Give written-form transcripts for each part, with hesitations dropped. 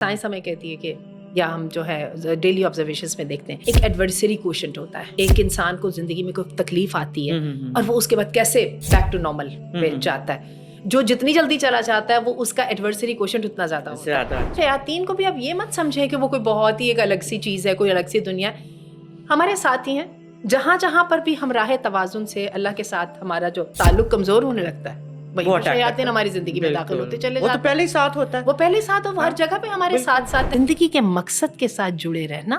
Science ہمیں کہتی ہے کہ یا ہم جو ہے ڈیلی آبزرویشنس میں دیکھتے ہیں ایک ایڈورسری کوشنٹ ہوتا ہے. ایک انسان کو زندگی میں کوئی تکلیف آتی ہے اور وہ اس کے بعد کیسے بیک ٹو نارمل پہ جاتا ہے. جو جتنی جلدی چلا جاتا ہے وہ اس کا ایڈورسری کوشنٹ اتنا زیادہ ہوتا ہے. شیاطین کو بھی اب یہ مت سمجھیں کہ وہ کوئی بہت ہی ایک الگ سی چیز ہے, کوئی الگ سی دنیا ہے. ہمارے ساتھ ہی ہیں. جہاں جہاں پر بھی ہم راہ توازن سے اللہ کے ساتھ ہمارا جو تعلق کمزور ہونے لگتا ہے شیاطین ہماری زندگی میں داخل ہوتے چلے جاتے ہیں. وہ تو پہلے ہی ساتھ ہوتا ہے, وہ پہلے ہی ساتھ ہر جگہ پہ ہمارے ساتھ ساتھ. زندگی کے مقصد کے ساتھ جڑے رہنا,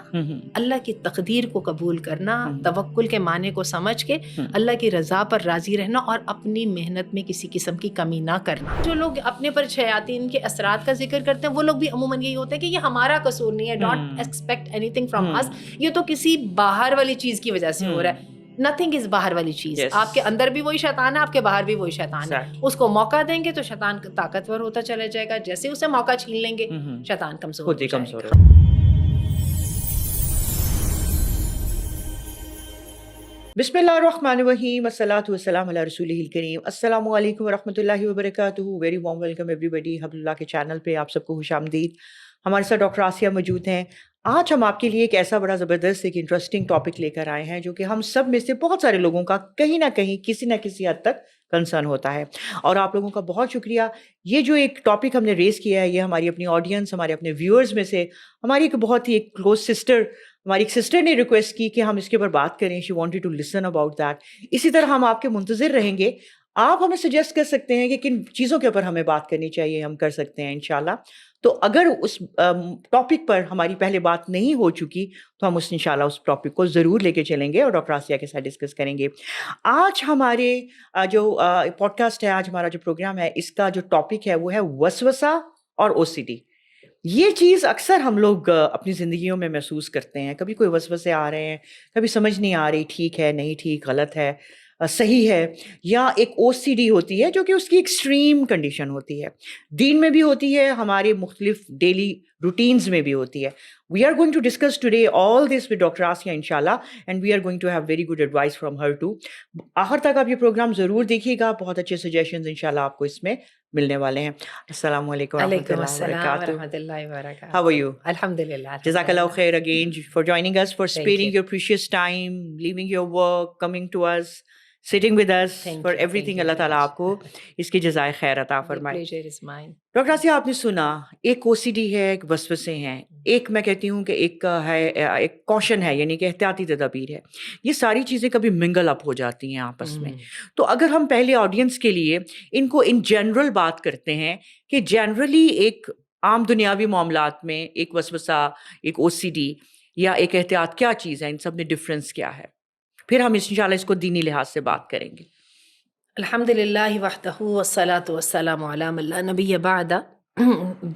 اللہ کی تقدیر کو قبول کرنا, توکل کے معنی کو سمجھ کے اللہ کی رضا پر راضی رہنا اور اپنی محنت میں کسی قسم کی کمی نہ کرنا. جو لوگ اپنے پر شیاطین کے اثرات کا ذکر کرتے ہیں وہ لوگ بھی عموماً یہی ہوتے ہیں کہ یہ ہمارا قصور نہیں ہے, don't expect anything from us, یہ تو کسی باہر والی چیز کی وجہ سے ہو رہا ہے. نتھنگ از باہر والی چیز. آپ کے اندر بھی وہی شیطان ہے, آپ کے باہر بھی وہی شیطان ہے. اس کو موقع دیں گے تو شیطان طاقتور ہوتا چلا جائے گا, جیسے اسے موقع چھین لیں گے شیطان کمزور ہو جائے گا. بسم اللہ الرحمن الرحیم, الصلاۃ والسلام علی رسولہ الکریم. السلام علیکم ورحمۃ اللہ وبرکاتہ. ویری وارم ویلکم ایوری بڈی. حبل اللہ کے چینل پہ آپ سب کو خوش آمدید. ہمارے ساتھ ڈاکٹر آسیہ موجود ہیں. آج ہم آپ کے لیے ایک ایسا بڑا زبردست ایک انٹرسٹنگ ٹاپک لے کر آئے ہیں جو کہ ہم سب میں سے بہت سارے لوگوں کا کہیں نہ کہیں کسی نہ کسی حد تک کنسرن ہوتا ہے. اور آپ لوگوں کا بہت شکریہ. یہ جو ایک ٹاپک ہم نے ریز کیا ہے یہ ہماری اپنی آڈینس, ہمارے اپنے ویورز میں سے ہماری ایک بہت ہی ایک کلوز سسٹر, ہماری ایک سسٹر نے ریکویسٹ کی کہ ہم اس کے اوپر بات کریں. She wanted to listen about that. اسی طرح ہم آپ کے منتظر رہیں گے. آپ ہمیں سجیسٹ کر سکتے ہیں کہ کن چیزوں کے اوپر ہمیں بات کرنی چاہیے, ہم کر سکتے ہیں انشاءاللہ. تو اگر اس ٹاپک پر ہماری پہلے بات نہیں ہو چکی تو ہم انشاءاللہ اس ٹاپک کو ضرور لے کے چلیں گے اور ڈاکٹر آسیہ کے ساتھ ڈسکس کریں گے. آج ہمارے جو پوڈ کاسٹ ہے, آج ہمارا جو پروگرام ہے, اس کا جو ٹاپک ہے وہ ہے وسوسہ اور او سی ڈی. یہ چیز اکثر ہم لوگ اپنی زندگیوں میں محسوس کرتے ہیں. کبھی کوئی وسوسے آ رہے ہیں, کبھی سمجھ نہیں آ رہی ٹھیک ہے نہیں ٹھیک, غلط ہے صحیح ہے, یا ایک او سی ڈی ہوتی ہے جو کہ اس کی ایکسٹریم کنڈیشن ہوتی ہے. دین میں بھی ہوتی ہے, ہمارے مختلف ڈیلی روٹینز میں بھی ہوتی ہے. We are going to discuss today all this with Dr. Asya inshallah, and we are going to have very good advice from her too. آخر تک آپ یہ پروگرام ضرور دیکھیے گا, بہت اچھے سجیشنز انشاءاللہ آپ کو اس میں ملنے والے ہیں. السلام علیکم ورحمۃ اللہ وبرکاتہ. How are you? الحمدللہ. Jazakallah khair again for joining us, for sparing your precious time, leaving your work, coming to us, sitting with us, for everything. اللہ تعالیٰ آپ کو اس کی جزائے خیر عطا فرمائے. ڈاکٹر آسیہ, آپ نے سنا ایک او سی ڈی ہے, ایک وسوسے ہیں, ایک میں کہتی ہوں کہ ایک ہے ایک کوشن ہے, یعنی کہ احتیاطی تدابیر ہے. یہ ساری چیزیں کبھی منگل اپ ہو جاتی ہیں آپس میں. تو اگر ہم پہلے آڈینس کے لیے ان کو ان جنرل بات کرتے ہیں کہ جنرلی ایک عام دنیاوی معاملات میں ایک وسوسہ, ایک او سی ڈی یا ایک احتیاط کیا چیز ہے, ان سب میں ڈفرینس کیا ہے, پھر ہم انشاءاللہ اس کو دینی لحاظ سے بات کریں گے. الحمدللہ وحدہ والصلاۃ والسلام علی من لا نبی بعدہ.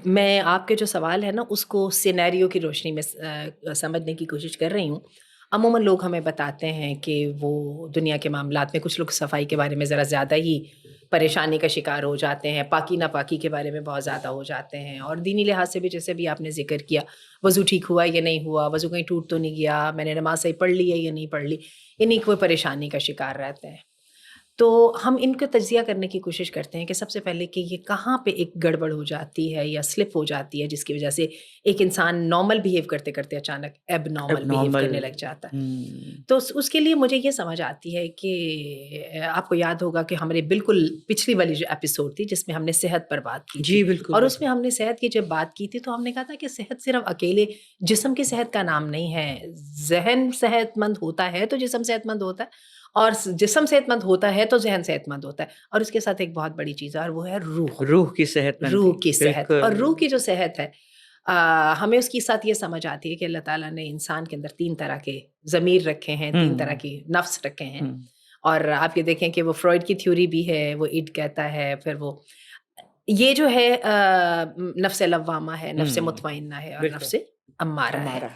میں آپ کے جو سوال ہے نا اس کو سینیریو کی روشنی میں سمجھنے کی کوشش کر رہی ہوں. عموماً لوگ ہمیں بتاتے ہیں کہ وہ دنیا کے معاملات میں کچھ لوگ صفائی کے بارے میں ذرا زیادہ ہی پریشانی کا شکار ہو جاتے ہیں, پاکی ناپاکی کے بارے میں بہت زیادہ ہو جاتے ہیں, اور دینی لحاظ سے بھی جیسے بھی آپ نے ذکر کیا, وضو ٹھیک ہوا یا نہیں ہوا, وضو کہیں ٹوٹ تو نہیں گیا, میں نے نماز صحیح پڑھ لی ہے یا نہیں پڑھ لی, انہیں کوئی پریشانی کا شکار رہتے ہیں. تو ہم ان کو تجزیہ کرنے کی کوشش کرتے ہیں کہ سب سے پہلے کہ یہ کہاں پہ ایک گڑبڑ ہو جاتی ہے یا سلپ ہو جاتی ہے جس کی وجہ سے ایک انسان نارمل بیہیو کرتے کرتے اچانک ایب نارمل بیہیو کرنے لگ جاتا ہے. تو اس کے لیے مجھے یہ سمجھ آتی ہے کہ آپ کو یاد ہوگا کہ ہمارے بالکل پچھلی والی جو ایپیسوڈ تھی جس میں ہم نے صحت پر بات کی, جی بالکل, اور اس میں ہم نے صحت کی جب بات کی تھی تو ہم نے کہا تھا کہ صحت صرف اکیلے جسم کی صحت کا نام نہیں ہے. ذہن صحت مند ہوتا ہے تو جسم صحت مند ہوتا ہے, اور جسم صحت مند ہوتا ہے تو ذہن صحت مند ہوتا ہے, اور اس کے ساتھ ایک بہت بڑی چیز ہے اور وہ ہے روح کی صحت. روح کی صحت. اور روح کی جو صحت ہے ہمیں اس کی ساتھ یہ سمجھ آتی ہے کہ اللہ تعالیٰ نے انسان کے اندر 3 طرح کے ضمیر رکھے ہیں, 3 طرح کی نفس رکھے ہیں. اور آپ یہ دیکھیں کہ وہ فرائڈ کی تھیوری بھی ہے, وہ اڈ کہتا ہے, پھر وہ یہ جو ہے نفس لوامہ ہے, نفس مطمئنہ ہے, اور نفس امارہ ہے.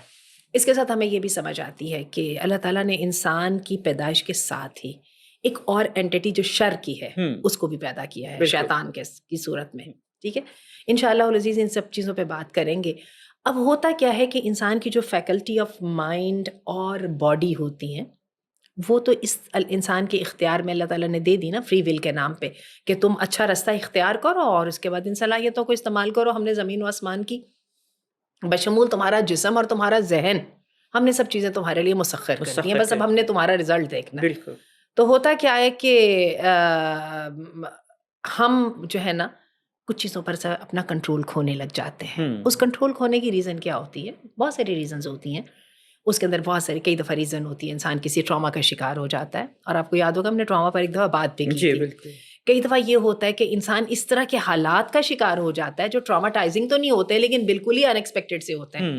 اس کے ساتھ ہمیں یہ بھی سمجھ آتی ہے کہ اللہ تعالیٰ نے انسان کی پیدائش کے ساتھ ہی ایک اور اینٹی جو شر کی ہے اس کو بھی پیدا کیا ہے, شیطان کی صورت میں. ٹھیک ہے, انشاءاللہ العزیز ان سب چیزوں پہ بات کریں گے. اب ہوتا کیا ہے کہ انسان کی جو فیکلٹی آف مائنڈ اور باڈی ہوتی ہیں وہ تو اس انسان کے اختیار میں اللہ تعالیٰ نے دے دی نا, فری ول کے نام پہ, کہ تم اچھا رستہ اختیار کرو اور اس کے بعد ان صلاحیتوں کو استعمال کرو. ہم نے زمین و آسمان کی بشمول تمہارا جسم اور تمہارا ذہن، ہم نے سب چیزیں تمہارے لیے مسخر کر دی ہیں، بس اب ہم نے تمہارا رزلٹ دیکھنا ہے۔ بالکل۔ تو ہوتا کیا ہے کہ ہم جو ہے نا کچھ چیزوں پر اپنا کنٹرول کھونے لگ جاتے ہیں۔ اس کنٹرول کھونے کی ریزن کیا ہوتی ہے؟ بہت ساری ریزنز ہوتی ہیں، اس کے اندر بہت ساری کئی دفعہ ریزن ہوتی ہے، انسان کسی ٹراما کا شکار ہو جاتا ہے، اور آپ کو یاد ہوگا ہم نے ٹراما پر ایک دفعہ بات بھی کی تھی۔ کئی دفعہ یہ ہوتا ہے کہ انسان اس طرح کے حالات کا شکار ہو جاتا ہے جو ٹراماٹائزنگ تو نہیں ہوتے لیکن بالکل ہی ان ایکسپیکٹڈ سے ہوتے ہیں،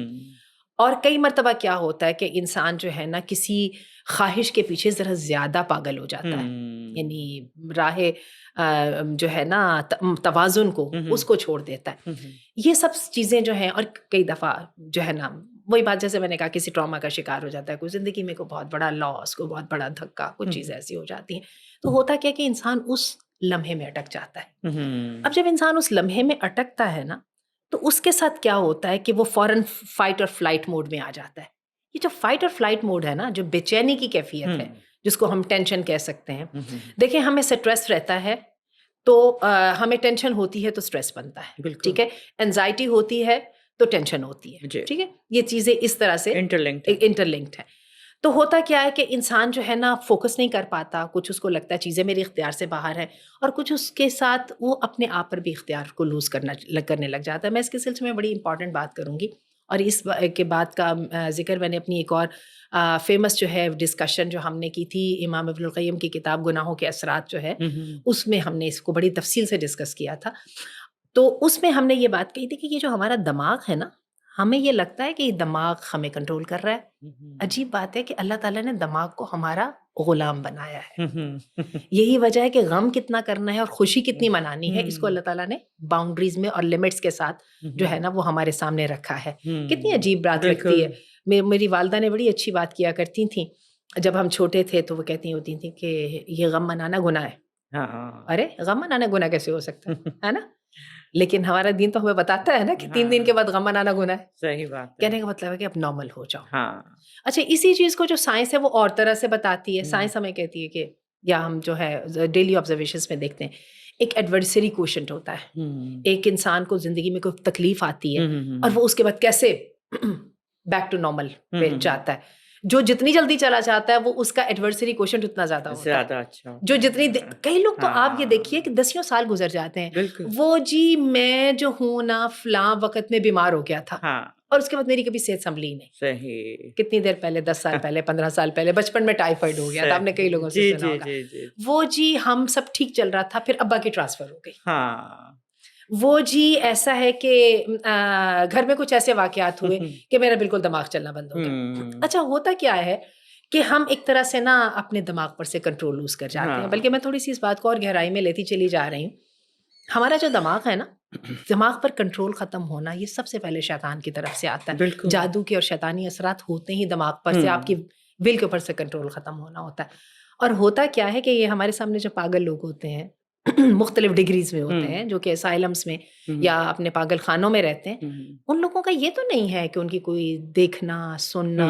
اور کئی مرتبہ کیا ہوتا ہے کہ انسان جو ہے نا کسی خواہش کے پیچھے ذرا زیادہ پاگل ہو جاتا ہے، یعنی راہ جو ہے نا توازن کو اس کو چھوڑ دیتا ہے۔ یہ سب چیزیں جو ہیں، اور کئی دفعہ جو ہے نا وہی بات جیسے میں نے کہا کسی ٹراما کا شکار ہو جاتا ہے، کوئی زندگی میں کوئی بہت بڑا لاس، کوئی بہت بڑا دھکا، کچھ چیزیں ایسی ہو جاتی ہیں، تو ہوتا کیا کہ انسان اس لمحے میں اٹک جاتا ہے۔ اب جب انسان اس لمحے میں اٹکتا ہے نا تو اس کے ساتھ کیا ہوتا ہے کہ وہ فوراً فائٹ اور فلائٹ موڈ میں آ جاتا ہے۔ یہ جو فائٹ اور فلائٹ موڈ ہے نا، جو بے چینی کی کیفیت ہے جس کو ہم ٹینشن کہہ سکتے ہیں، دیکھیں ہمیں سٹریس رہتا ہے تو ہمیں ٹینشن ہوتی ہے تو سٹریس بنتا ہے، ٹھیک ہے، انزائٹی ہوتی ہے تو ٹینشن ہوتی ہے، ٹھیک ہے، یہ چیزیں اس طرح سے انٹرلنکڈ ہے۔ تو ہوتا کیا ہے کہ انسان جو ہے نا فوکس نہیں کر پاتا، کچھ اس کو لگتا ہے چیزیں میرے اختیار سے باہر ہیں، اور کچھ اس کے ساتھ وہ اپنے آپ پر بھی اختیار کو لوز کرنے لگ جاتا ہے۔ میں اس کے سلسلے میں بڑی امپورٹنٹ بات کروں گی، اور اس کے بعد کا ذکر میں نے اپنی ایک اور فیمس جو ہے ڈسکشن جو ہم نے کی تھی امام ابن القیم کی کتاب گناہوں کے اثرات جو ہے، اس میں ہم نے اس کو بڑی تفصیل سے ڈسکس کیا تھا۔ تو اس میں ہم نے یہ بات کہی تھی کہ یہ جو ہمارا دماغ ہے نا، ہمیں یہ لگتا ہے کہ یہ دماغ ہمیں کنٹرول کر رہا ہے۔ عجیب بات ہے کہ اللہ تعالیٰ نے دماغ کو ہمارا غلام بنایا ہے۔ یہی وجہ ہے کہ غم کتنا کرنا ہے اور خوشی کتنی منانی ہے، اس کو اللہ تعالیٰ نے باؤنڈریز میں اور لمٹس کے ساتھ جو ہے نا وہ ہمارے سامنے رکھا ہے۔ کتنی عجیب بات لگتی ہے۔ میری والدہ نے بڑی اچھی بات کیا کرتی تھیں، جب ہم چھوٹے تھے تو وہ کہتی ہوتی تھیں کہ یہ غم منانا گناہ ہے۔ ارے غم منانا گناہ کیسے ہو سکتا ہے نا؟ لیکن ہمارا دین تو ہمیں بتاتا ہے نا کہ 3 دن کے بعد غم منانا گناہ ہے۔ صحیح بات، کہنے کا مطلب ہے کہ اب نارمل ہو جاؤ۔ اچھا، اسی چیز کو جو سائنس ہے وہ اور طرح سے بتاتی ہے۔ سائنس ہمیں کہتی ہے کہ، یا ہم جو ہے ڈیلی آبزرویشنس میں دیکھتے ہیں، ایک ایڈورسری کوشنٹ ہوتا ہے۔ ایک انسان کو زندگی میں کوئی تکلیف آتی ہے اور وہ اس کے بعد کیسے بیک ٹو نارمل پہ جاتا ہے۔ جو جتنی جلدی چلا جاتا ہے وہ اس کا ایڈورسری کوشنٹ اتنا زیادہ ہوتا ہے۔ اچھا، جو جتنی کئی لوگ تو آپ یہ دیکھیے کہ 10 سال گزر جاتے ہیں، وہ جی میں جو ہوں نا فلاں وقت میں بیمار ہو گیا تھا اور اس کے بعد میری کبھی صحت سنبھلی نہیں۔ صحیح، کتنی دیر پہلے، 10 سال پہلے، 15 سال پہلے بچپن میں ٹائیفائڈ ہو گیا تھا، آپ نے کئی لوگوں سے سنا ہوگا۔ وہ جی ہم سب ٹھیک چل رہا تھا، پھر ابا کی ٹرانسفر ہو گئی۔ وہ جی ایسا ہے کہ گھر میں کچھ ایسے واقعات ہوئے کہ میرا بالکل دماغ چلنا بند ہو گیا۔ اچھا، ہوتا کیا ہے کہ ہم ایک طرح سے نا اپنے دماغ پر سے کنٹرول لوز کر جاتے ہیں۔ بلکہ میں تھوڑی سی اس بات کو اور گہرائی میں لیتی چلی جا رہی ہوں۔ ہمارا جو دماغ ہے نا، دماغ پر کنٹرول ختم ہونا یہ سب سے پہلے شیطان کی طرف سے آتا ہے۔ جادو کے اور شیطانی اثرات ہوتے ہی دماغ پر سے آپ کی ول کے اوپر سے کنٹرول ختم ہونا ہوتا ہے۔ اور ہوتا کیا ہے کہ یہ ہمارے سامنے جو پاگل لوگ ہوتے ہیں، مختلف ڈگریز میں ہوتے ہیں، جو کہ اسائلمس میں یا اپنے پاگل خانوں میں رہتے ہیں، ان لوگوں کا یہ تو نہیں ہے کہ ان کی کوئی دیکھنا، سننا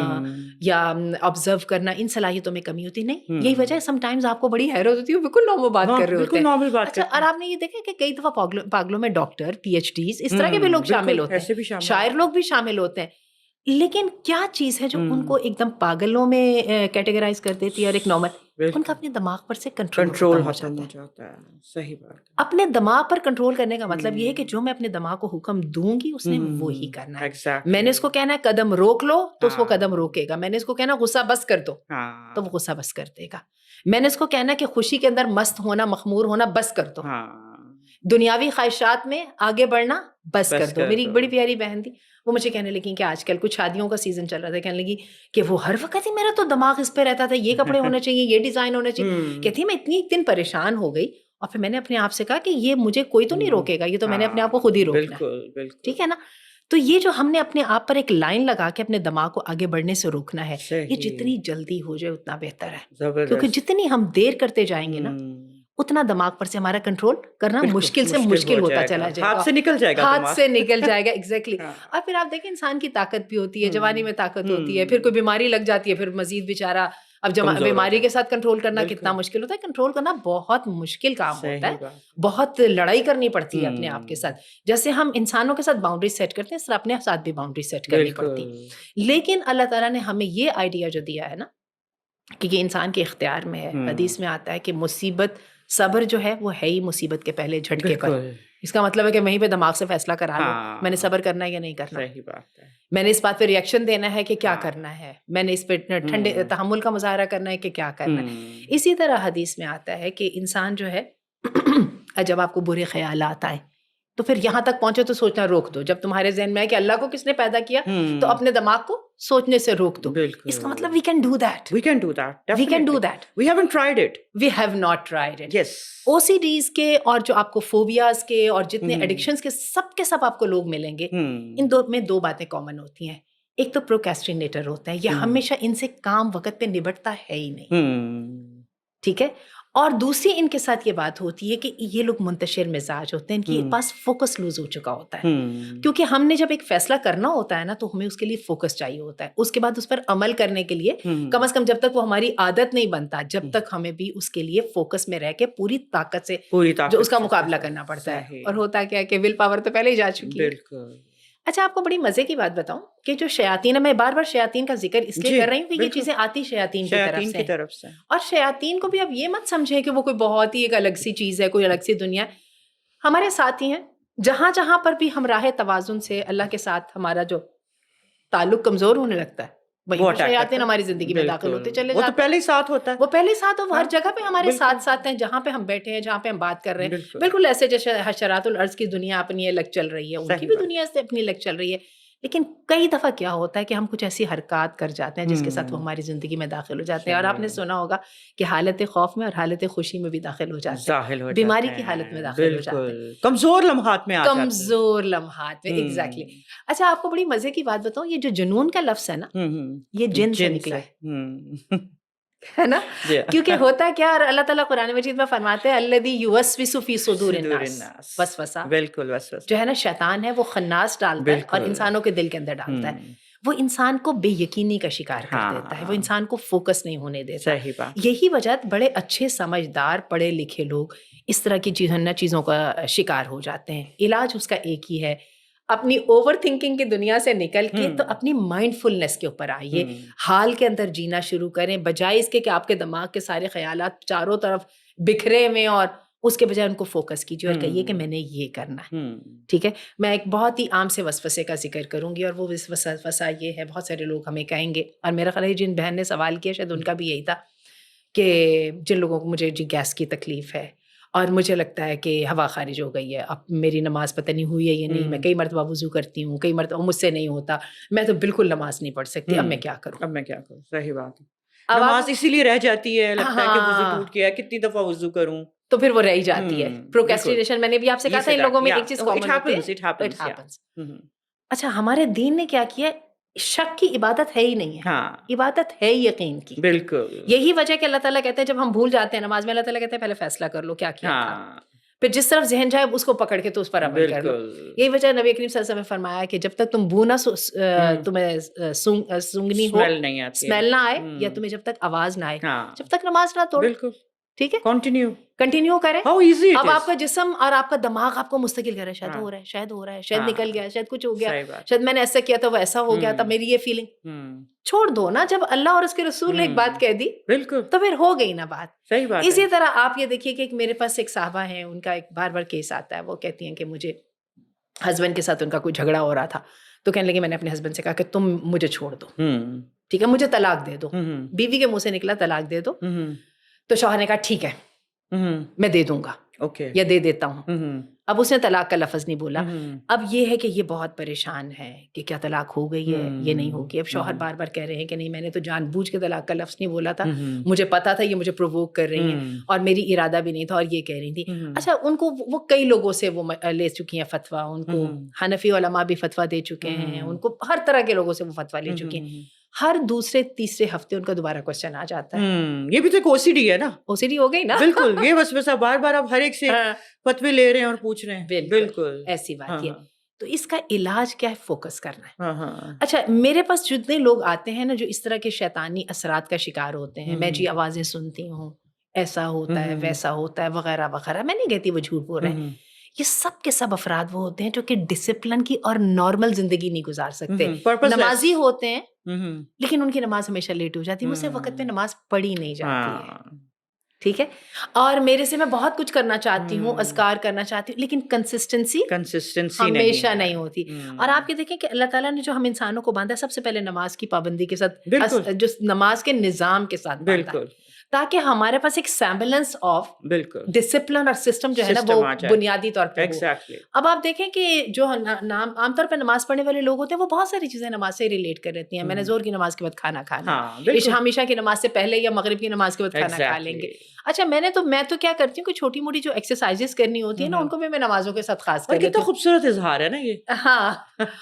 یا آبزرو کرنا ان صلاحیتوں میں کمی ہوتی، نہیں۔ یہی وجہ ہے سم ٹائمز آپ کو بڑی حیرت ہوتی ہے، وہ بالکل نارمل بات کر رہے ہوتے ہیں۔ اچھا، اور آپ نے یہ دیکھا کہ کئی دفعہ پاگلوں میں ڈاکٹر، پی ایچ ڈیز، اس طرح کے بھی لوگ شامل ہوتے ہیں، شاعر لوگ بھی شامل ہوتے ہیں۔ لیکن کیا چیز ہے جو ان کو ایک دم پاگلوں میں کیٹیگرائز کر دیتی ہے اور ایک نارمل؟ ان کا اپنے دماغ پر سے کنٹرول ہو جاتا ہے۔ صحیح بات۔ اپنے دماغ پر کنٹرول کرنے کا مطلب یہ ہے کہ جو میں اپنے دماغ کو حکم دوں گی اس نے وہی کرنا ہے۔ میں نے اس کو کہنا ہے قدم روک لو تو اس کو قدم روکے گا۔ میں نے اس کو کہنا غصہ بس کر دو تو وہ غصہ بس کر دے گا۔ میں نے اس کو کہنا کہ خوشی کے اندر مست ہونا، مخمور ہونا بس کر دو۔ دنیاوی خواہشات میں آگے بڑھنا بس کر دو۔ میری ایک بڑی پیاری بہن تھی، وہ مجھے کہنے لگی کہ آج کل کچھ شادیوں کا سیزن چل رہا تھا، کہنے لگی کہ وہ ہر وقت ہی میرا تو دماغ اس پہ رہتا تھا، یہ کپڑے ہونے چاہیے، یہ ڈیزائن ہونا چاہیے۔ کہتی میں اتنی ایک دن پریشان ہو گئی اور پھر میں نے اپنے آپ سے کہا کہ یہ مجھے کوئی تو نہیں روکے گا، یہ تو میں نے اپنے آپ کو خود ہی روکنا ہے، ٹھیک ہے نا۔ تو یہ جو ہم نے اپنے آپ پر ایک لائن لگا کے اپنے دماغ کو آگے بڑھنے سے روکنا ہے، یہ جتنی جلدی ہو جائے اتنا بہتر ہے، کیونکہ جتنی ہم دیر کرتے جائیں گے نا اتنا دماغ پر سے ہمارا کنٹرول کرنا مشکل سے مشکل ہوتا چلا جائے گا، ہاتھ سے نکل جائے گا، ہاتھ سے نکل جائے گا، ایگزیکٹلی۔ اور پھر آپ دیکھیں انسان کی طاقت بھی ہوتی ہے، جوانی میں طاقت ہوتی ہے، پھر کوئی بیماری لگ جاتی ہے، پھر مزید بیچارہ اب جب کمزور بیماری ہوتا کے ساتھ کنٹرول کرنا بالکل۔ کتنا مشکل ہوتا ہے، کنٹرول کرنا بہت مشکل کام ہوتا صحیح ہے، بات۔ بہت لڑائی کرنی پڑتی ہے اپنے آپ کے ساتھ. جیسے ہم انسانوں کے ساتھ باؤنڈری سیٹ کرتے ہیں، اس طرح اپنے ساتھ بھی باؤنڈری سیٹ کرنی پڑتی. بالکل لیکن اللہ تعالیٰ نے ہمیں یہ آئیڈیا جو دیا ہے نا کہ یہ انسان کے اختیار میں ہے. حدیث میں آتا ہے کہ مصیبت، صبر جو ہے وہ ہے ہی مصیبت کے پہلے جھٹکے پر. بالکل اس کا مطلب ہے کہ وہیں پہ دماغ سے فیصلہ کرا لو ہاں میں نے صبر کرنا ہے یا نہیں کرنا، صحیح بات ہے. میں نے اس بات پہ ریئیکشن دینا ہے کہ کیا ہاں کرنا ہے، میں نے اس پہ ٹھنڈے تحمل کا مظاہرہ کرنا ہے کہ کیا کرنا ہے. اسی طرح حدیث میں آتا ہے کہ انسان جو ہے جب آپ کو برے خیالات آئے تو پھر یہاں تک پہنچے تو سوچنا روک دو. جب تمہارے ذہن میں ہے کہ اللہ کو کس نے پیدا کیا تو اپنے دماغ کو سوچنے سے روک دو. بالکل. اس کا مطلب we can do that, We can do that. We can do Definitely. That. We haven't tried it. We have not tried it. Yes. O C Ds کے اور جو آپ کو فوبیاز کے اور جتنے ایڈکشنز کے سب آپ کو لوگ ملیں گے، ان دو میں دو باتیں کامن ہوتی ہیں. ایک تو پروکیسٹرینیٹر ہوتا ہے، یہ ہمیشہ ان سے کام وقت پہ نبٹتا ہے ہی نہیں، ٹھیک ہے. اور دوسری ان کے ساتھ یہ بات ہوتی ہے کہ یہ لوگ منتشر مزاج ہوتے ہیں، ان کے پاس فوکس لوز ہو چکا ہوتا ہے. کیونکہ ہم نے جب ایک فیصلہ کرنا ہوتا ہے نا تو ہمیں اس کے لیے فوکس چاہیے ہوتا ہے. اس کے بعد اس پر عمل کرنے کے لیے کم از کم جب تک وہ ہماری عادت نہیں بنتا، جب تک ہمیں بھی اس کے لیے فوکس میں رہ کے پوری طاقت سے جو اس کا مقابلہ کرنا پڑتا ہے. اور ہوتا کیا کہ ول پاور تو پہلے ہی جا چکی ہے. بالکل. اچھا آپ کو بڑی مزے کی بات بتاؤں کہ جو شیاطین، میں بار بار شیاطین کا ذکر اس لیے کر رہی ہوں کہ یہ چیزیں آتی شیاطین کی طرف سے. اور شیاطین کو بھی اب یہ مت سمجھیں کہ وہ کوئی بہت ہی ایک الگ سی چیز ہے، کوئی الگ سی دنیا. ہمارے ساتھی ہیں، جہاں جہاں پر بھی ہم راہ توازن سے اللہ کے ساتھ ہمارا جو تعلق کمزور ہونے لگتا ہے وہیں پر شیاطین ہماری زندگی میں داخل ہوتے چلے جاتے ہیں. وہ تو پہلے ہی ساتھ ہوتا ہے، وہ پہلے ساتھ ہو، ہر جگہ پہ ہمارے ساتھ ساتھ ہیں، جہاں پہ ہم بیٹھے ہیں، جہاں پہ ہم بات کر رہے ہیں. بالکل ایسے جیسے حشرات الارض کی دنیا اپنی الگ چل رہی ہے، ان کی بھی دنیا سے اپنی الگ چل رہی ہے. لیکن کئی دفعہ کیا ہوتا ہے کہ ہم کچھ ایسی حرکات کر جاتے ہیں جس کے ساتھ وہ ہماری زندگی میں داخل ہو جاتے ہیں. اور آپ نے سنا ہوگا کہ حالت خوف میں اور حالت خوشی میں بھی داخل ہو جاتے ہیں، بیماری کی حالت میں داخل ہو جاتے ہیں، کمزور لمحات میں کمزور لمحات میں. ایگزیکٹلی. اچھا آپ کو بڑی مزے کی بات بتاؤں، یہ جو جنون کا لفظ ہے نا، یہ جن سے نکلا ہے نا. کیونکہ ہوتا کیا، اور اللہ تعالیٰ قرآن مجید میں فرماتے ہیں الذی یوسوس فی صدور الناس، وسوسہ. بالکل وسوسہ جو ہے نا شیطان ہے، وہ خناس ڈالتا ہے اور انسانوں کے دل کے اندر ڈالتا ہے. وہ انسان کو بے یقینی کا شکار کر دیتا ہے، وہ انسان کو فوکس نہیں ہونے دیتا. صحیح بات. یہی وجہ بڑے اچھے سمجھدار پڑھے لکھے لوگ اس طرح کی چیزوں کا شکار ہو جاتے ہیں. علاج اس کا ایک ہی ہے، اپنی اوور تھنکنگ کی دنیا سے نکل کے تو اپنی مائنڈ فلنس کے اوپر آئیے، حال کے اندر جینا شروع کریں، بجائے اس کے کہ آپ کے دماغ کے سارے خیالات چاروں طرف بکھرے ہوئے، اور اس کے بجائے ان کو فوکس کیجیے اور کہیے کہ میں نے یہ کرنا ہے. ٹھیک ہے. میں ایک بہت ہی عام سے وسوسے کا ذکر کروں گی، اور وہ وسوسہ یہ ہے، بہت سارے لوگ ہمیں کہیں گے، اور میرا خیال ہے جن بہن نے سوال کیا شاید ان کا بھی یہی تھا، کہ جن لوگوں کو مجھے گیس کی تکلیف ہے اور مجھے لگتا ہے کہ ہوا خارج ہو گئی ہے، اب میری نماز پتہ نہیں ہوئی ہے یا نہیں، میں کئی مرتبہ وضو کرتی ہوں، کئی مرتبہ مجھ سے نہیں ہوتا، میں تو بالکل نماز نہیں پڑھ سکتی، اب میں کیا کروں. صحیح بات ہے. نماز اسی لیے رہ جاتی ہے، لگتا ہے کہ وضو ٹوٹ گیا، کتنی دفعہ وضو کروں، تو پھر وہ رہ ہی جاتی ہے. پروکریسٹینیشن میں نے بھی آپ سے کہا تھا ان لوگوں میں ایک چیز کامن ہوتی ہے. اچھا ہمارے دین نے کیا کیا، شک کی عبادت ہے ہی نہیں ہے، عبادت ہے یقین کی. بالکل. یہی وجہ کہ اللہ تعالیٰ کہتے ہیں جب ہم بھول جاتے ہیں نماز میں، اللہ تعالیٰ کہتے ہیں پہلے فیصلہ کر لو کیا کیا تھا، پھر جس طرف ذہن جائے اس کو پکڑ کے تو اس پر عمل کر لو. یہی وجہ نبی کریم صلی اللہ علیہ وسلم نے فرمایا کہ جب تک تم بو نہ تمہیں سونگنی ہو، اسمیل نہ آئے، یا تمہیں جب تک آواز نہ آئے، جب تک نماز نہ توڑو. ٹھیک ہے، کنٹینیو کریں. اب آپ کا جسم اور آپ کا دماغ آپ کو مستقل کر رہا ہے، شاید ہو رہا ہے، شاید ہو رہا ہے، شاید نکل گیا، شاید کچھ ہو گیا، شاید میں نے ایسا کیا تھا وہ ایسا ہو گیا تھا، میری یہ فیلنگ. چھوڑ دو نا، جب اللہ اور اس کے رسول نے ایک بات کہہ دی تو پھر ہو گئی نا بات. صحیح بات. اسی طرح آپ یہ دیکھیے کہ میرے پاس ایک صاحبہ ہیں، ان کا ایک بار بار کیس آتا ہے، وہ کہتی ہیں کہ مجھے ہسبینڈ کے ساتھ ان کا کوئی جھگڑا ہو رہا تھا، تو کہنے لگے میں نے اپنے ہسبینڈ سے کہا کہ تم مجھے چھوڑ دو، ٹھیک ہے، مجھے طلاق دے دو. بیوی کے منہ سے نکلا طلاق دے دو، تو شوہر نے کہا ٹھیک ہے میں دے دوں گا یا دے دیتا ہوں. اب اس نے طلاق کا لفظ نہیں بولا. اب یہ ہے کہ یہ بہت پریشان ہے کہ کیا طلاق ہو گئی ہے یہ نہیں ہوگی. اب شوہر بار بار کہہ رہے ہیں کہ نہیں میں نے تو جان بوجھ کے طلاق کا لفظ نہیں بولا تھا، مجھے پتا تھا یہ مجھے پرووک کر رہی ہیں اور میری ارادہ بھی نہیں تھا اور یہ کہہ رہی تھی. اچھا ان کو وہ کئی لوگوں سے وہ لے چکی ہیں فتویٰ، ان کو حنفی علماء بھی فتویٰ دے چکے ہیں، ان کو ہر طرح کے لوگوں سے وہ فتویٰ لے چکی ہیں. ہر دوسرے تیسرے ہفتے ان کا دوبارہ کوشچن آ جاتا ہے. یہ بھی تو ایک OCD ہے نا، OCD ہو گئی نا. بالکل. یہ وسوسہ بار بار آپ ہر ایک سے فتوی لے رہے ہیں اور پوچھ رہے ہیں. بالکل ایسی بات ہے. تو اس کا علاج کیا ہے؟ فوکس کرنا ہے. ہاں ہاں اچھا میرے پاس جتنے لوگ آتے ہیں نا جو اس طرح کے شیطانی اثرات کا شکار ہوتے ہیں، میں جی آوازیں سنتی ہوں، ایسا ہوتا ہے ویسا ہوتا ہے وغیرہ وغیرہ، میں نہیں کہتی وہ جھوٹ بول رہے ہیں، یہ سب کے سب افراد وہ ہوتے ہیں جو کہ ڈسپلن کی اور نارمل زندگی نہیں گزار سکتے. نمازی ہوتے ہیں لیکن ان کی نماز ہمیشہ لیٹ ہو جاتی ہے، مجھ سے وقت پہ نماز پڑھی نہیں جاتی ہے. ٹھیک ہے، اور میرے سے میں بہت کچھ کرنا چاہتی ہوں، اذکار کرنا چاہتی ہوں، لیکن کنسسٹنسی ہمیشہ نہیں ہوتی. اور آپ یہ دیکھیں کہ اللہ تعالیٰ نے جو ہم انسانوں کو باندھا سب سے پہلے نماز کی پابندی کے ساتھ، جو نماز کے نظام کے ساتھ باندھا، تاکہ ہمارے پاس ایک سیمبلنس آف ڈسپلن اور سسٹم جو ہے نا وہ بنیادی طور پہ ہو. اب آپ دیکھیں کہ جو عام طور پہ نماز پڑھنے والے لوگ ہوتے ہیں وہ بہت ساری چیزیں نماز سے ریلیٹ کر رہتی ہیں. میں نے زور کی نماز کے بعد کھانا کھانا، عشاء کی نماز سے پہلے یا مغرب کی نماز کے بعد کھانا کھا لیں گے. اچھا میں تو کیا کرتی ہوں کہ چھوٹی موٹی جو ایکسرسائزز کرنی ہوتی ہیں نا ان کو بھی میں نمازوں کے ساتھ خاص کر لیتی ہوں. کتنا خوبصورت اظہار ہے نا یہ. ہاں،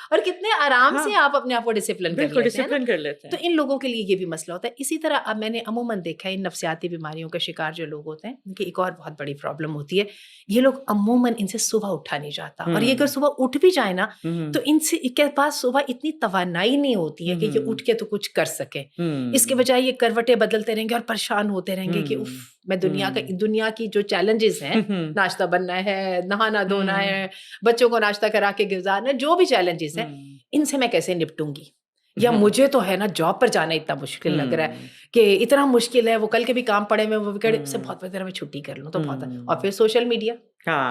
اور کتنے آرام سے آپ اپنے آپ کو ڈسپلن کر لیتے ہیں. تو ان لوگوں کے لیے یہ بھی مسئلہ ہوتا ہے. اسی طرح اب میں نے عموماً دیکھا ہے ان نفسیاتی بیماریوں کا شکار جو لوگ ہوتے ہیں ان کی ایک اور بہت بڑی پرابلم ہوتی ہے، یہ لوگ عموماً ان سے صبح اٹھا نہیں جاتا. اور یہ اگر صبح اٹھ بھی جائے نا تو ان کے پاس صبح اتنی توانائی نہیں ہوتی ہے کہ یہ اٹھ کے تو کچھ کر سکے. اس کے بجائے یہ کروٹیں بدلتے رہیں گے اور پریشان ہوتے رہیں گے کہ اف میں دنیا کی جو چیلنجز ہیں، ناشتہ بننا ہے، نہانا دھونا ہے، بچوں کو ناشتہ کرا کے گزارنا، جو بھی چیلنجز ہیں ان سے میں کیسے نپٹوں گی. یا مجھے تو ہے نا جاب پر جانا اتنا مشکل لگ رہا ہے کہ اتنا مشکل ہے، وہ کل کے بھی کام پڑے میں وہ سے بہت بہتر میں چھٹی کر لوں تو بہت. اور پھر سوشل میڈیا،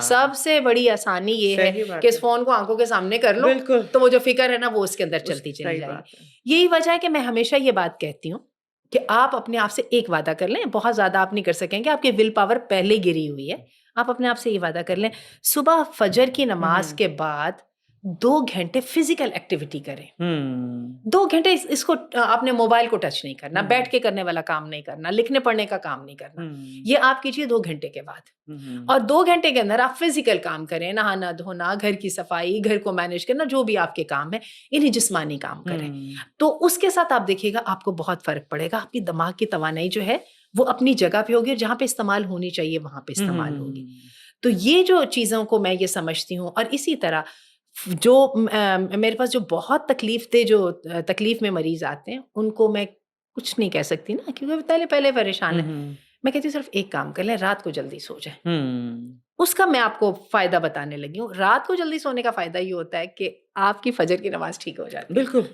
سب سے بڑی آسانی یہ ہے کہ اس فون کو آنکھوں کے سامنے کر لو تو وہ جو فکر ہے نا وہ اس کے اندر چلتی چلی جائے. یہی وجہ ہے کہ میں ہمیشہ یہ بات کہتی ہوں کہ آپ اپنے آپ سے ایک وعدہ کر لیں، بہت زیادہ آپ نہیں کر سکیں گے، آپ کی ول پاور پہلے گری ہوئی ہے. آپ اپنے آپ سے یہ وعدہ کر لیں صبح فجر کی نماز کے بعد 2 گھنٹے فزیکل ایکٹیویٹی کریں. 2 گھنٹے اس کو آپ نے موبائل کو ٹچ نہیں کرنا، بیٹھ کے کرنے والا کام نہیں کرنا، لکھنے پڑھنے کا کام نہیں کرنا. یہ آپ کیجیے 2 گھنٹے کے بعد. اور 2 گھنٹے کے اندر آپ فزیکل کام کریں، نہانا دھونا، گھر کی صفائی، گھر کو مینیج کرنا، جو بھی آپ کے کام ہے انہیں جسمانی کام کریں. تو اس کے ساتھ آپ دیکھیے گا آپ کو بہت فرق پڑے گا. آپ کی دماغ کی توانائی جو ہے وہ اپنی جگہ پہ ہوگی، اور جہاں پہ استعمال ہونی چاہیے وہاں پہ استعمال ہوگی. تو یہ جو چیزوں کو میں یہ سمجھتی ہوں. اور اسی طرح جو میرے پاس جو بہت تکلیف میں مریض آتے ہیں ان کو میں کچھ نہیں کہہ سکتی نا، کیونکہ پہلے پریشان ہیں. میں کہتی ہوں صرف ایک کام کر لیں، رات کو جلدی سو جائیں. اس کا میں آپ کو فائدہ بتانے لگی ہوں. رات کو جلدی سونے کا فائدہ یہ ہوتا ہے کہ آپ کی فجر کی نماز ٹھیک ہو جاتی ہے. بالکل،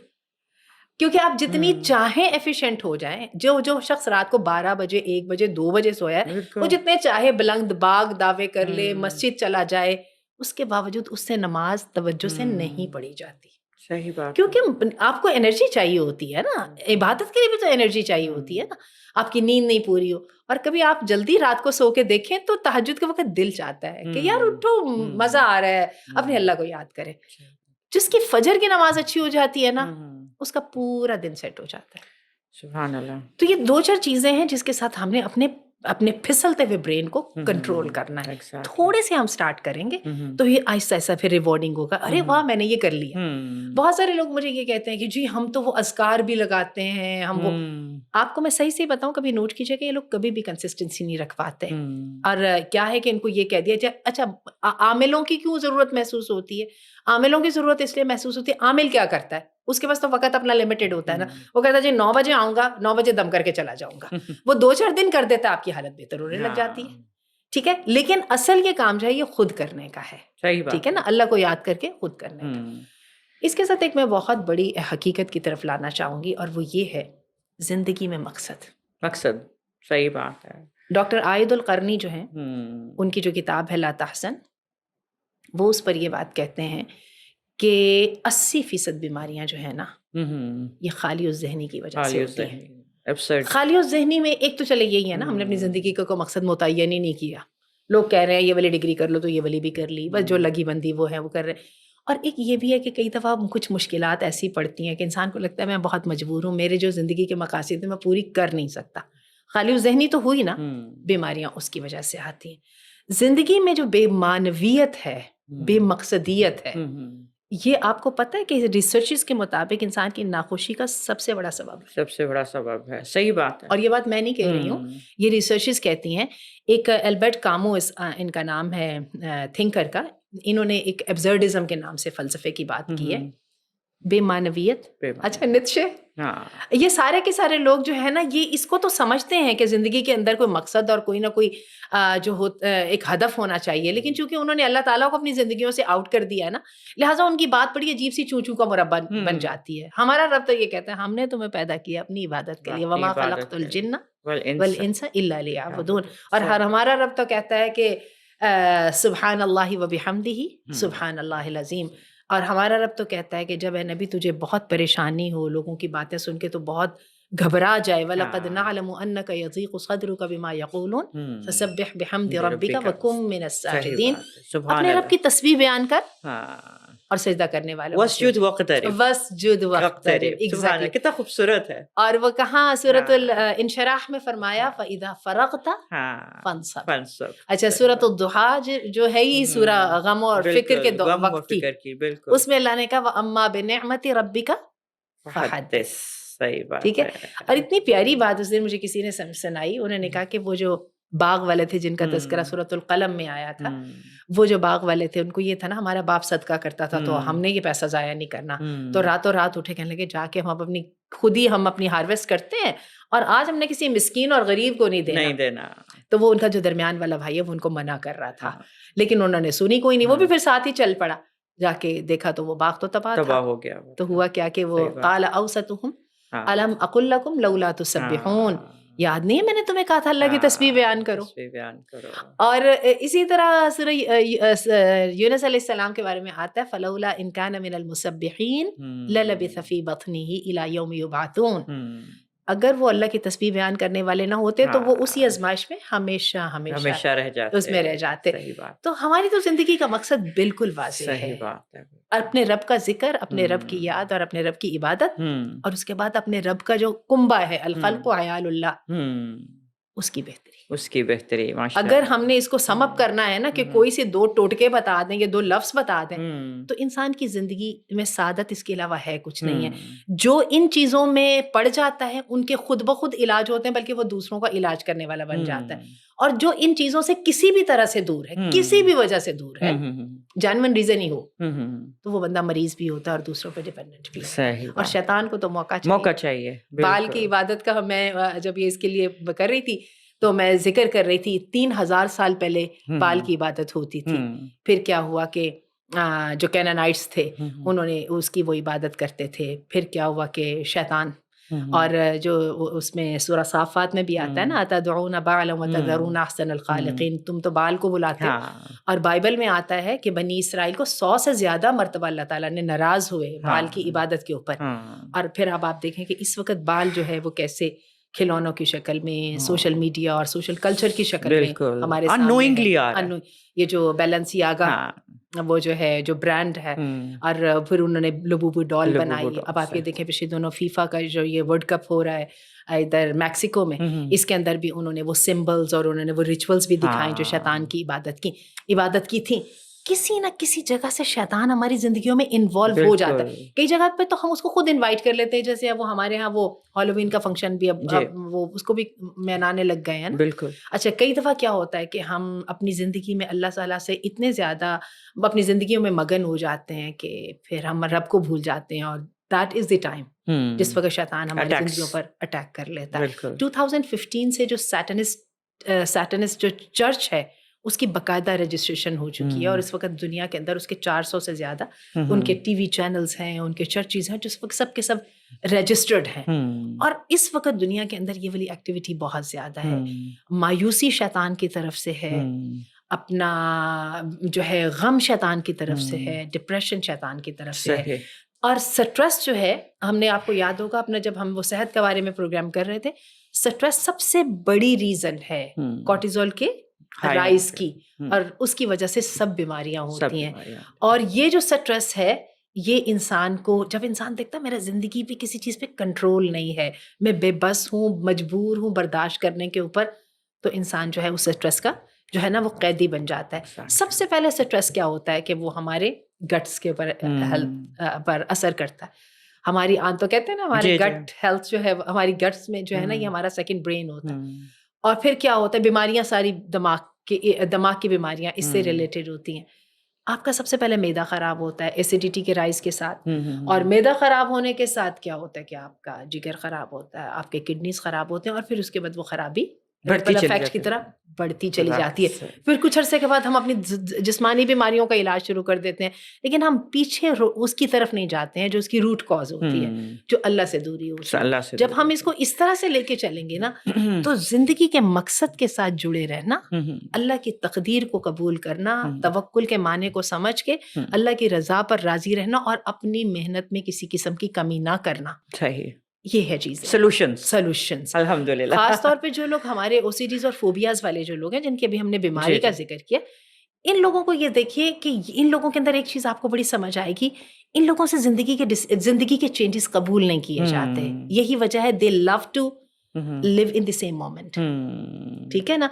کیونکہ آپ جتنی چاہیں ایفیشینٹ ہو جائیں. جو شخص رات کو 12 بجے 1 بجے 2 بجے سویا ہے وہ جتنے چاہے بلند باغ دعوے کر لے، مسجد چلا جائے، اس کے باوجود اس سے نماز توجہ سے نہیں پڑھی جاتی. صحیح بات، کیونکہ آپ کو انرجی چاہیے ہوتی ہے نا، عبادت کے لیے بھی تو انرجی چاہیے ہوتی ہے نا. آپ کی نیند نہیں پوری ہو، اور کبھی آپ جلدی رات کو سو کے دیکھیں تو تہجد کے وقت دل چاہتا ہے کہ یار اٹھو، مزہ آ رہا ہے، اپنے اللہ کو یاد کرے. جس کی فجر کی نماز اچھی ہو جاتی ہے نا اس کا پورا دن سیٹ ہو جاتا ہے. سبحان اللہ. تو یہ 2-4 چیزیں ہیں جس کے ساتھ ہم نے اپنے پھسلتے ہوئے برین کو کنٹرول کرنا ہے. تھوڑے سے ہم سٹارٹ کریں گے تو یہ آہستہ آہستہ پھر ریوارڈنگ ہوگا. ارے واہ میں نے یہ کر لیا. بہت سارے لوگ مجھے یہ کہتے ہیں کہ جی ہم تو وہ اذکار بھی لگاتے ہیں، ہم وہ. آپ کو میں صحیح سے بتاؤں، کبھی نوٹ کیجیے کہ یہ لوگ کبھی بھی کنسسٹنسی نہیں رکھ پاتے. اور کیا ہے کہ ان کو یہ کہہ دیا جائے اچھا عاملوں کی کیوں ضرورت محسوس ہوتی ہے؟ عاملوں کی ضرورت اس لیے محسوس ہوتی ہے، عامل کیا کرتا ہے اس کے پاس تو وقت اپنا لمیٹڈ ہوتا ہے نا. وہ کہتا ہے جی 9 بجے آؤں گا، 9 بجے دم کر کے چلا جاؤں گا. وہ 2-4 دن کر دیتا ہے، آپ کی حالت بہتر ہونے لگ جاتی ہے. ٹھیک ہے، لیکن اصل یہ کام جو ہے یہ خود کرنے کا ہے. ٹھیک ہے نا، اللہ کو یاد کر کے خود کرنے کا. اس کے ساتھ ایک میں بہت بڑی حقیقت کی طرف لانا چاہوں گی، اور وہ یہ ہے زندگی میں مقصد. صحیح بات ہے. ڈاکٹر عائد القرنی جو ہیں، ان کی جو کتاب ہے لا تحزن، وہ اس پر یہ بات کہتے ہیں کہ 80% بیماریاں جو ہیں نا یہ خالی الذہنی کی وجہ سے ہوتی ہیں. خالی الذہنی میں ایک تو چلے یہی ہے نا، ہم نے اپنی زندگی کا کوئی مقصد متعین ہی نہیں کیا. لوگ کہہ رہے ہیں یہ والی ڈگری کر لو تو یہ والی بھی کر لی، بس جو لگی بندی وہ ہے وہ کر رہے. اور ایک یہ بھی ہے کہ کئی دفعہ کچھ مشکلات ایسی پڑتی ہیں کہ انسان کو لگتا ہے میں بہت مجبور ہوں، میرے جو زندگی کے مقاصد ہیں میں پوری کر نہیں سکتا. خالی الذہنی تو ہوئی نا، بیماریاں اس کی وجہ سے آتی ہیں. زندگی میں جو بے معنویت ہے، بے مقصدیت ہے، یہ آپ کو پتہ ہے کہ ریسرچز کے مطابق انسان کی ناخوشی کا سب سے بڑا سبب ہے. سب سے بڑا سبب ہے. صحیح بات ہے. اور یہ بات میں نہیں کہہ رہی ہوں، یہ ریسرچز کہتی ہیں. ایک البرٹ کامو ان کا نام ہے تھنکر کا، انہوں نے ایک ایبزرڈزم کے نام سے فلسفے کی بات کی ہے، ہم، بے معنویت. بے معنی. اچھا نیتشے، ہاں یہ سارے کے سارے لوگ جو ہے نا یہ اس کو تو سمجھتے ہیں کہ زندگی کے اندر کوئی مقصد اور کوئی نہ کوئی جو ایک ہدف ہونا چاہیے، لیکن چونکہ انہوں نے اللہ تعالیٰ کو اپنی زندگیوں سے آؤٹ کر دیا ہے نا، لہٰذا ان کی بات بڑی عجیب سی چوں چوں کا مربع بن جاتی ہے. ہمارا رب تو یہ کہتا ہے ہم نے تمہیں پیدا کیا اپنی عبادت کے لیے، اپنی وما عبادت خلقت کے لیے. الجن والانس والانس الا لیعبدون. اور صحیح. ہمارا رب تو کہتا ہے کہ سبحان اللہ و بحمدہ سبحان اللہ العظیم. اور ہمارا رب تو کہتا ہے کہ جب اے نبی تجھے بہت پریشانی ہو، لوگوں کی باتیں سن کے تو بہت گھبرا جائے، وَلَقَدْ نَعْلَمُ أَنَّكَ يَضِيقُ صَدْرُكَ بِمَا يَقُولُونَ فَسَبِّحْ بِحَمْدِ رَبِّكَ وَكُن مِّنَ السَّاجِدِينَ. سبحان اپنے رب اللہ. کی تسبیح بیان کر ہاں اور سجدہ کرنے والوں وسجد واقترب. وسجد واقترب. سبحان اللہ، کتنا خوبصورت ہے. اور وہ کہاں سورۃ الانشراح میں فرمایا فَإِذَا فَرَغْتَ ہاں فَانصَبْ. فنصب. اچھا سورۃ الضحیٰ جو ہے یہ سورہ غم اور فکر کے غم و وقت کی، فکر کی. بالکل. اس میں اللہ نے کہا وَأَمَّا بِنِعْمَةِ رَبِّكَ فَحَدِّثْ. صحیح بات ٹھیک ہے. اور اتنی پیاری بات اس دن مجھے کسی نے سنائی، انہوں نے کہا کہ وہ جو باغ والے تھے جن کا تذکرہ سورۃ القلم میں آیا تھا، وہ جو باغ والے تھے ان کو یہ تھا نا ہمارا باپ صدقہ کرتا تھا تو ہم نے یہ پیسہ ضائع نہیں کرنا، تو راتوں رات اٹھے کہنے لگے جا کے ہم خود ہی اپنی ہارویسٹ کرتے ہیں اور آج ہم نے کسی مسکین اور غریب کو نہیں دینا. تو وہ ان کا جو درمیان والا بھائی ہے وہ ان کو منع کر رہا تھا، لیکن انہوں نے سنی کوئی نہیں، وہ بھی پھر ساتھ ہی چل پڑا. جا کے دیکھا تو وہ باغ تو تباہ تھا. ہو گیا. تو ہوا کیا کہ وہ قال اوسطہم الم اقل لکم لولا تسبحون، یاد نہیں ہے میں نے تمہیں کہا تھا اللہ کی تسبیح بیان کرو. اور اسی طرح سورہ یونس علیہ السلام کے بارے میں آتا ہے فلولا ان کان من المسبحین للبث فی بطنہ الی یوم یبعثون. اگر وہ اللہ کی تسبیح بیان کرنے والے نہ ہوتے تو وہ اسی آزمائش میں ہمیشہ ہمیشہ رہ جاتے، اس میں رہ جاتے. تو ہماری تو زندگی کا مقصد بالکل واضح ہے، صحیح بات ہے. اپنے رب کا ذکر، اپنے رب کی یاد اور اپنے رب کی عبادت، اور اس کے بعد اپنے رب کا جو کنبہ ہے الخلق و عیال اللہ، اس کی بہتری. اگر ہم نے اس کو سم اپ کرنا ہے نا کہ کوئی سے دو ٹوٹکے بتا دیں یا دو لفظ بتا دیں تو انسان کی زندگی میں سعادت اس کے علاوہ ہے کچھ نہیں ہے. جو ان چیزوں میں پڑ جاتا ہے ان کے خود بخود علاج ہوتے ہیں، بلکہ وہ دوسروں کا علاج کرنے والا بن جاتا ہے. اور جو ان چیزوں سے کسی بھی طرح سے دور ہے، کسی بھی وجہ سے دور ہے، جینوئن ریزن ہی ہو، تو وہ بندہ مریض بھی ہوتا ہے اور دوسروں پہ ڈیپینڈنٹ بھی ہوتا ہے. اور شیطان کو تو موقع چاہیے. بال کی عبادت کا میں جب یہ اس کے لیے کر رہی تھی تو میں ذکر کر رہی تھی 3000 سال پہلے بال کی عبادت ہوتی تھی. پھر کیا ہوا کہ جو کینانائٹس تھے انہوں نے اس کی وہ عبادت کرتے تھے. پھر کیا ہوا کہ شیطان، اور جو اس میں سورہ صافات میں بھی آتا ہے نا اتدعون بعلا وتذرون احسن الخالقین، تم تو بال کو بلاتے. اور بائبل میں آتا ہے کہ بنی اسرائیل کو 100 سے زیادہ مرتبہ اللہ تعالیٰ نے ناراض ہوئے بال کی عبادت کے اوپر. اور پھر اب آپ دیکھیں کہ اس وقت بال جو ہے وہ کیسے کھلونوں کی شکل میں، سوشل میڈیا اور سوشل کلچر کی شکل میں ہمارے سامنے، یہ جو بیلنسیاگا وہ جو ہے جو برانڈ ہے، اور پھر انہوں نے لبوبو ڈال بنائی. اب آپ یہ دیکھیں پچھلے دونوں فیفا کا جو یہ ورلڈ کپ ہو رہا ہے ادھر میکسیکو میں، اس کے اندر بھی انہوں نے وہ سمبلز اور انہوں نے وہ ریچولز بھی دکھائیں جو شیطان کی عبادت کی تھیں. کسی نہ کسی جگہ سے شیطان ہماری زندگیوں میں انوالو ہو جاتا ہے. کئی جگہ پہ تو ہم اس کو خود انوائٹ کر لیتے ہیں، جیسے اب وہ ہمارے ہاں وہ ہالووین کا فنکشن بھی اب وہ اس کو بھی منانے لگ گئے ہیں نا. بالکل. اچھا کئی دفعہ کیا ہوتا ہے کہ ہم اپنی زندگی میں اللہ تعالیٰ سے اتنے زیادہ اپنی زندگیوں میں مگن ہو جاتے ہیں کہ پھر ہم رب کو بھول جاتے ہیں، اور دیٹ از دی ٹائم جس وقت شیطان ہماری زندگیوں پر اٹیک کر لیتا ہے. 2015 سے جو سیٹنسٹ جو چرچ ہے اس کی باقاعدہ رجسٹریشن ہو چکی ہے، اور اس وقت دنیا کے اندر اس کے 400 سے زیادہ ان کے ٹی وی چینلز ہیں، ان کے چرچز ہیں جو اس وقت سب کے سب رجسٹرڈ ہیں. اور اس وقت دنیا کے اندر یہ والی ایکٹیویٹی بہت زیادہ ہے. مایوسی شیطان کی طرف سے ہے، اپنا جو ہے غم شیطان کی طرف سے ہے، ڈپریشن شیطان کی طرف سے ہے. اور سٹریس جو ہے، ہم نے آپ کو یاد ہوگا اپنا جب ہم وہ صحت کے بارے میں پروگرام کر رہے تھے، سٹریس سب سے بڑی ریزن ہے کورٹیزول کے رائز کی، اور اس کی وجہ سے سب بیماریاں ہوتی ہیں. اور یہ جو سٹریس ہے یہ انسان کو، جب انسان دیکھتا ہے میرا زندگی پہ کسی چیز پہ کنٹرول نہیں ہے، میں بے بس ہوں، مجبور ہوں برداشت کرنے کے اوپر، تو انسان جو ہے اس سٹریس کا جو ہے نا وہ قیدی بن جاتا ہے. سب سے پہلے سٹریس کیا ہوتا ہے کہ وہ ہمارے گٹس کے اوپر ہیلتھ پر اثر کرتا ہے. ہماری تو کہتے ہیں نا ہمارے گٹ ہیلتھ جو ہے، ہماری گٹس میں جو ہے نا یہ ہمارا سیکنڈ برین ہوتا ہے. اور پھر کیا ہوتا ہے بیماریاں ساری دماغ کی بیماریاں اس سے ریلیٹڈ ہوتی ہیں. آپ کا سب سے پہلے میدا خراب ہوتا ہے ایسیڈیٹی کے رائز کے ساتھ، ہوں اور میدا خراب ہونے کے ساتھ کیا ہوتا ہے کہ آپ کا جگر خراب ہوتا ہے، آپ کے کڈنیز خراب ہوتے ہیں، اور پھر اس کے بعد وہ خرابی بڑھتی ریپل چلی افیکٹ کی جاتی طرح بڑھتی چلی ہے. جاتی ہے. پھر کچھ عرصے کے بعد ہم اپنی جسمانی بیماریوں کا علاج شروع کر دیتے ہیں، لیکن ہم پیچھے اس کی طرف نہیں جاتے ہیں جو اس کی روٹ کاز ہوتی ہے، جو اللہ سے دوری ہوتی ہے. اللہ سے جب ہم اس کو اس طرح سے لے کے چلیں گے نا تو زندگی کے مقصد کے ساتھ جڑے رہنا، اللہ کی تقدیر کو قبول کرنا، توکل کے معنی کو سمجھ کے اللہ کی رضا پر راضی رہنا، اور اپنی محنت میں کسی قسم کی کمی نہ کرنا، صحیح، یہ ہے چیز. سولوشنز الحمدللہ. خاص طور پہ جو لوگ ہمارے او سی ڈیز اور فوبیاز والے جو لوگ ہیں، جن کی ابھی ہم نے بیماری کا ذکر کیا، ان لوگوں کو یہ دیکھیے کہ ان لوگوں کے اندر ایک چیز آپ کو بڑی سمجھ آئے گی، ان لوگوں سے زندگی کے چینجز قبول نہیں کیے جاتے. یہی وجہ ہے they love to live in the same moment. ٹھیک ہے نا.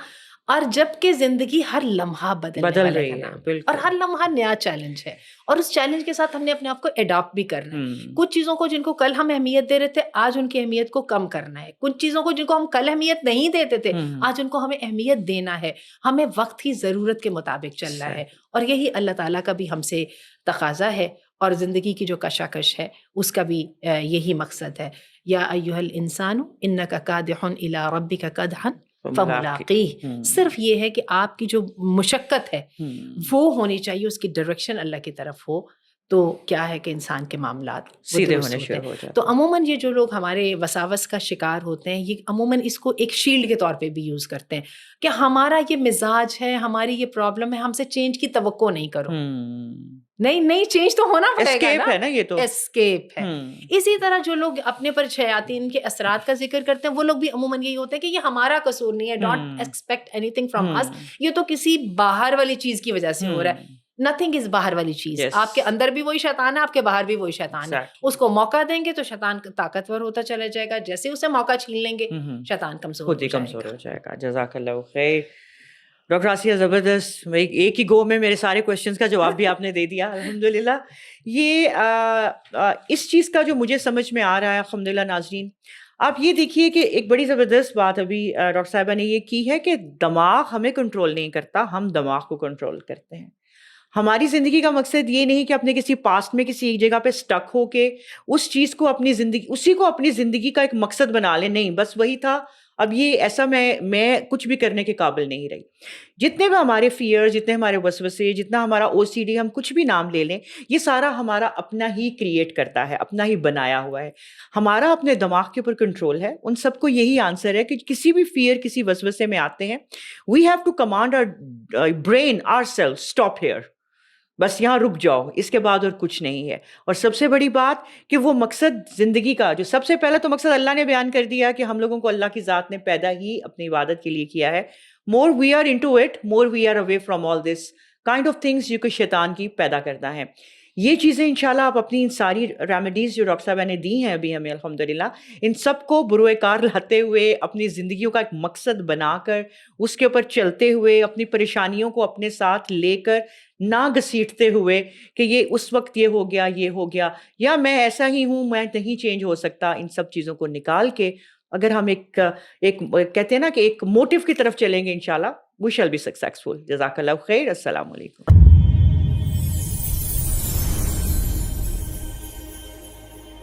اور جب کہ زندگی ہر لمحہ بدل رہی ہے، اور ہر لمحہ نیا چیلنج ہے، اور اس چیلنج کے ساتھ ہم نے اپنے آپ کو اڈاپٹ بھی کرنا ہے. کچھ چیزوں کو جن کو کل ہم اہمیت دے رہے تھے، آج ان کی اہمیت کو کم کرنا ہے. کچھ چیزوں کو جن کو ہم کل اہمیت نہیں دیتے تھے، آج ان کو ہمیں اہمیت دینا ہے. ہمیں وقت کی ضرورت کے مطابق چلنا ہے، اور یہی اللہ تعالیٰ کا بھی ہم سے تقاضا ہے، اور زندگی کی جو کشاکش ہے اس کا بھی یہی مقصد ہے. یا ایھا الانسان انک کادح الی ربک کدحا فملاقیہ. صرف یہ ہے کہ آپ کی جو مشقت ہے وہ ہونی چاہیے، اس کی ڈائریکشن اللہ کی طرف ہو، تو کیا ہے کہ انسان کے معاملات سیدھے ہونے شروع ہو جاتے. تو عموماً یہ جو لوگ ہمارے وساوس کا شکار ہوتے ہیں، یہ عموماً اس کو ایک شیلڈ کے طور پہ بھی یوز کرتے ہیں کہ ہمارا یہ مزاج ہے، ہماری یہ پرابلم ہے، ہم سے چینج کی توقع نہیں کرو. نہیں چینج تو ہونا پڑے گا نا. ہے نا، یہ تو اسکیپ ہے. اسی طرح جو لوگ اپنے پر شیاطین کے اثرات کا ذکر کرتے ہیں، وہ لوگ بھی عموماً یہی ہوتے ہیں کہ یہ ہمارا قصور نہیں ہے، don't expect anything from us, یہ تو کسی باہر والی چیز کی وجہ سے ہو رہا ہے. نتھنگ از باہر والی چیز. آپ کے اندر بھی وہی شیطان ہے، آپ کے باہر بھی وہی شیطان ہے. اس کو موقع دیں گے تو شیطان طاقتور ہوتا چلا جائے گا، جیسے اسے موقع چھین لیں گے شیطان کمزور ہو جائے گا. جزاک اللہ خیر. ڈاکٹر آسیہ، زبردست. ایک ہی گو میں میرے سارے کوشچنس کا جواب بھی آپ نے دے دیا الحمدللہ. یہ اس چیز کا جو مجھے سمجھ میں آ رہا ہے الحمدللہ. ناظرین، آپ یہ دیکھیے کہ ایک بڑی زبردست بات ابھی ڈاکٹر صاحبہ نے یہ کی ہے کہ دماغ ہمیں کنٹرول نہیں کرتا، ہم دماغ کو کنٹرول کرتے ہیں. ہماری زندگی کا مقصد یہ نہیں کہ اپنے کسی پاسٹ میں کسی ایک جگہ پہ سٹک ہو کے اس چیز کو اسی کو اپنی زندگی کا ایک مقصد بنا لیں. نہیں، بس وہی تھا، اب یہ ایسا میں کچھ بھی کرنے کے قابل نہیں رہی. جتنے بھی ہمارے فیئر، جتنے ہمارے وسوسے، جتنا ہمارا او سی ڈی، ہم کچھ بھی نام لے لیں، یہ سارا ہمارا اپنا ہی کریٹ کرتا ہے، اپنا ہی بنایا ہوا ہے. ہمارا اپنے دماغ کے اوپر کنٹرول ہے. ان سب کو یہی آنسر ہے کہ کسی بھی فیئر، کسی وسوسے میں آتے ہیں، we have to command our brain, our self, stop here, بس یہاں رک جاؤ، اس کے بعد اور کچھ نہیں ہے. اور سب سے بڑی بات کہ وہ مقصد زندگی کا جو سب سے پہلا تو مقصد اللہ نے بیان کر دیا کہ ہم لوگوں کو اللہ کی ذات نے پیدا ہی اپنی عبادت کے لیے کیا ہے. More we are into it, more we are away from all this kind of things جو کہ شیطان کی پیدا کرتا ہے. یہ چیزیں انشاءاللہ آپ اپنی ان ساری ریمیڈیز جو ڈاکٹر صاحبہ نے دی ہیں ابھی ہمیں الحمدللہ، ان سب کو بروئے کار لاتے ہوئے، اپنی زندگیوں کا ایک مقصد بنا کر، اس کے اوپر چلتے ہوئے، اپنی پریشانیوں کو اپنے ساتھ لے کر، نہ گھسیٹتے ہوئے کہ یہ اس وقت یہ ہو گیا، یہ ہو گیا، یا میں ایسا ہی ہوں، میں نہیں چینج ہو سکتا. ان سب چیزوں کو نکال کے اگر ہم ایک کہتے ہیں نا کہ ایک موٹیو کی طرف چلیں گے، انشاءاللہ we shall be successful. جزاک اللہ خیر. السلام علیکم.